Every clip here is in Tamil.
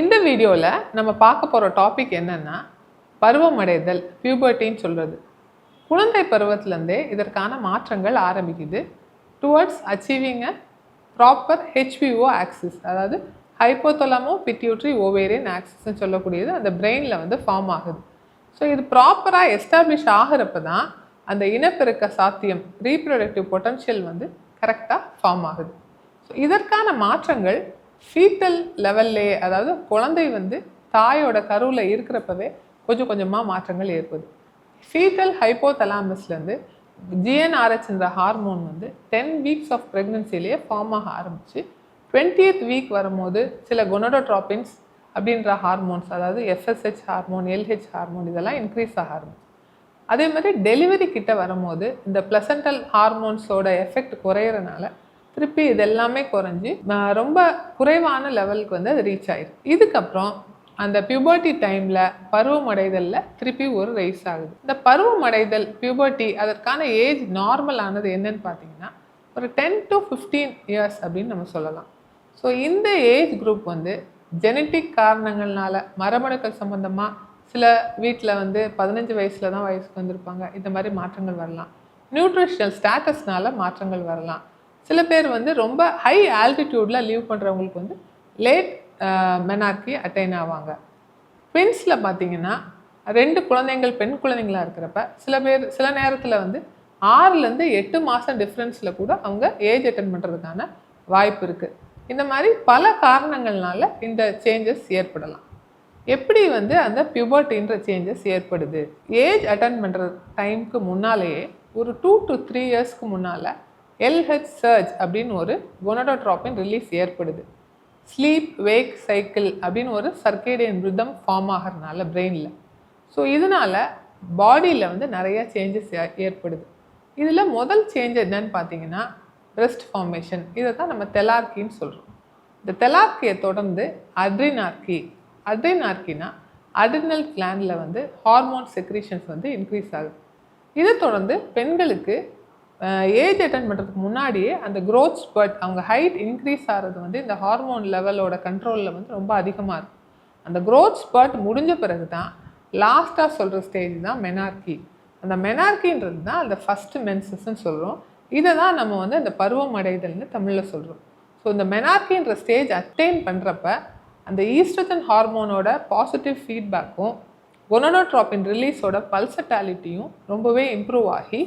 இந்த வீடியோவில் நம்ம பார்க்க போகிற டாபிக் என்னென்னா பருவமடைதல், பியூபர்ட்டின்னு சொல்கிறது. குழந்தை பருவத்திலேருந்தே இதற்கான மாற்றங்கள் ஆரம்பிக்குது towards achieving a proper HBO axis, அதாவது ஹைப்போதலமோ பிட்யூட்ரி ஓவேரியன் ஆக்சிஸ்ன்னு சொல்லக்கூடியது அந்த பிரெயினில் வந்து ஃபார்ம் ஆகுது. ஸோ இது ப்ராப்பராக எஸ்டாப்ளிஷ் ஆகிறப்ப தான் அந்த இனப்பெருக்க சாத்தியம், ரீப்ரொடக்டிவ் பொட்டன்ஷியல் வந்து கரெக்டாக ஃபார்ம் ஆகுது. ஸோ இதற்கான மாற்றங்கள் ஃபீட்டல் லெவல்லே, அதாவது குழந்தை வந்து தாயோட கருவில் இருக்கிறப்பவே கொஞ்சம் கொஞ்சமாக மாற்றங்கள் ஏற்படுது. ஃபீட்டல் ஹைப்போதலாமஸ்லேருந்து ஜிஎன்ஆர்ஹெச்ன்ற ஹார்மோன் வந்து 10 வீக்ஸ் ஆஃப் ப்ரெக்னன்சிலேயே ஃபார்ம் ஆக ஆரம்பித்து 20th வீக் வரும்போது சில கொனடோட்ராபின்ஸ் அப்படின்ற ஹார்மோன்ஸ், அதாவது எஃப்எஸ்ஹெச் ஹார்மோன், எல்ஹெச் ஹார்மோன் இதெல்லாம் இன்க்ரீஸ் ஆக ஆரம்பிச்சு. அதே மாதிரி டெலிவரி கிட்ட வரும்போது இந்த பிளசண்டல் ஹார்மோன்ஸோட எஃபெக்ட் குறையிறனால திருப்பி இது எல்லாமே குறைஞ்சி ரொம்ப குறைவான லெவலுக்கு வந்து அது ரீச் ஆயிடும். இதுக்கப்புறம் அந்த பியூபர்ட்டி டைமில் பருவமடைதலில் திருப்பி ஒரு ரைஸ் ஆகுது. இந்த பருவமடைதல் பியூபர்ட்டி அதற்கான ஏஜ் நார்மல் ஆனது என்னன்னு பார்த்தீங்கன்னா ஒரு 10 to 15 இயர்ஸ் அப்படின்னு நம்ம சொல்லலாம். ஸோ இந்த ஏஜ் குரூப் வந்து ஜெனட்டிக் காரணங்கள்னால, மரபணுக்கள் சம்மந்தமாக சில வீட்டில் வந்து 15 வயசில் தான் வயசுக்கு வந்திருப்பாங்க, இந்த மாதிரி மாற்றங்கள் வரலாம். நியூட்ரிஷனல் ஸ்டேட்டஸ்னால மாற்றங்கள் வரலாம். சில பேர் வந்து ரொம்ப ஹை ஆல்டிடியூடில் லீவ் பண்ணுறவங்களுக்கு வந்து லேட் மெனார்கி அட்டைன் ஆவாங்க. ட்வின்ஸில் பார்த்தீங்கன்னா 2 குழந்தைங்கள் பெண் குழந்தைங்களாக இருக்கிறப்ப சில நேரத்தில் வந்து 6லேருந்து 8 மாதம் டிஃப்ரென்ஸில் கூட அவங்க ஏஜ் அட்டன் பண்ணுறதுக்கான வாய்ப்பு இருக்குது. இந்த மாதிரி பல காரணங்கள்னால இந்த சேஞ்சஸ் ஏற்படலாம். எப்படி வந்து அந்த பியூபர்ட்டின்ற சேஞ்சஸ் ஏற்படுது? ஏஜ் அட்டன் பண்ணுற டைமுக்கு முன்னாலேயே ஒரு 2 to 3 இயர்ஸ்க்கு முன்னால் எல்ஹெச் சர்ஜ் அப்படின்னு ஒரு கொனடோட்ராபின் ரிலீஸ் ஏற்படுது. ஸ்லீப் வேக் சைக்கிள் அப்படின்னு ஒரு சர்க்கேடியன் ரிதம் ஃபார்ம் ஆகிறதுனால பிரெயினில். ஸோ இதனால் பாடியில் வந்து நிறையா சேஞ்சஸ் ஏற்படுது. இதில் முதல் சேஞ்ச் என்னன்னு பார்த்தீங்கன்னா பிரெஸ்ட் ஃபார்மேஷன். இதை தான் நம்ம தெலார்கின்னு சொல்கிறோம். இந்த தெலார்கியை தொடர்ந்து அட்ரினார்கினா அட்ரினல் கிளாண்டில் வந்து ஹார்மோன் செக்ரீஷன்ஸ் வந்து இன்க்ரீஸ் ஆகுது. இதை தொடர்ந்து பெண்களுக்கு ஏஜ் அட்டன் பண்ணுறதுக்கு முன்னாடியே அந்த க்ரோத் ஸ்பர்ட், அவங்க ஹைட் இன்க்ரீஸ் ஆகிறது வந்து இந்த ஹார்மோன் லெவலோட கண்ட்ரோலில் வந்து ரொம்ப அதிகமாக இருக்கும். அந்த க்ரோத் ஸ்பர்ட் முடிஞ்ச பிறகு தான் லாஸ்ட்டாக சொல்கிற ஸ்டேஜ் தான் மெனார்கி. அந்த மெனார்கின்றது தான் அந்த ஃபஸ்ட்டு மென்சஸ்ன்னு சொல்கிறோம். இதை தான் நம்ம வந்து அந்த பருவமடைதல்னு தமிழில் சொல்கிறோம். ஸோ இந்த மெனார்கின்ற ஸ்டேஜ் அட்டைன் பண்ணுறப்ப அந்த ஈஸ்ட்ரஜன் ஹார்மோனோட பாசிட்டிவ் ஃபீட்பேக்கும் கொனடோட்ராபின் ரிலீஸோட பல்சட்டாலிட்டியும் ரொம்பவே இம்ப்ரூவ் ஆகி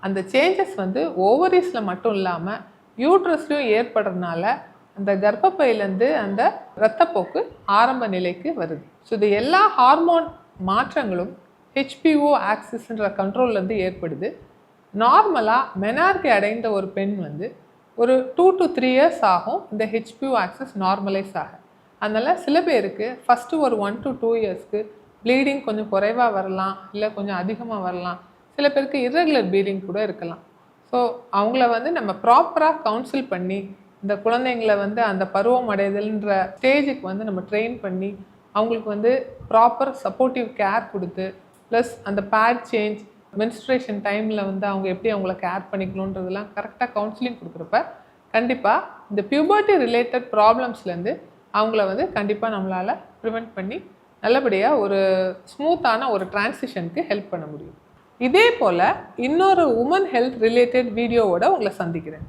அந்த சேஞ்சஸ் வந்து ஓவரீஸில் மட்டும் இல்லாமல் யூட்ரஸ்லையும் ஏற்படுறதுனால அந்த கர்ப்பப்பையிலேருந்து அந்த இரத்தப்போக்கு ஆரம்ப நிலைக்கு வருது. ஸோ இது எல்லா ஹார்மோன் மாற்றங்களும் ஹெச்பிஓ ஆக்சிஸ்ன்ற கண்ட்ரோல்லேருந்து ஏற்படுது. நார்மலாக மெனார்கி அடைந்த ஒரு பெண் வந்து ஒரு 2 to 3 இயர்ஸ் ஆகும் இந்த ஹெச்பிஓ ஆக்சிஸ் நார்மலைஸ் ஆக. அதனால் சில பேருக்கு ஃபஸ்ட்டு ஒரு 1 to 2 இயர்ஸ்க்கு ப்ளீடிங் கொஞ்சம் குறைவாக வரலாம், இல்லை கொஞ்சம் அதிகமாக வரலாம். சில பேருக்கு இர்ரெகுலர் ப்ளீடிங் கூட இருக்கலாம். ஸோ அவங்கள வந்து நம்ம ப்ராப்பராக கவுன்சில் பண்ணி இந்த குழந்தைங்களை வந்து அந்த பருவம் அடைதல்ன்ற ஸ்டேஜுக்கு வந்து நம்ம ட்ரெயின் பண்ணி அவங்களுக்கு வந்து ப்ராப்பர் சப்போர்ட்டிவ் கேர் கொடுத்து, ப்ளஸ் அந்த பேட் சேஞ்ச், மென்ஸ்ட்ரேஷன் டைமில் வந்து அவங்க எப்படி அவங்கள கேர் பண்ணிக்கணுன்றதெல்லாம் கரெக்டாக கவுன்சிலிங் கொடுக்குறப்ப கண்டிப்பாக இந்த பியூபர்ட்டி ரிலேட்டட் ப்ராப்ளம்ஸ்லேருந்து அவங்கள வந்து கண்டிப்பாக நம்மளால் ப்ரிவெண்ட் பண்ணி நல்லபடியாக ஒரு ஸ்மூத்தான ஒரு டிரான்சிஷனுக்கு ஹெல்ப் பண்ண முடியும். இதே போல் இன்னொரு உமன் ஹெல்த் ரிலேட்டட் வீடியோவோட உங்களை சந்திக்கிறேன்.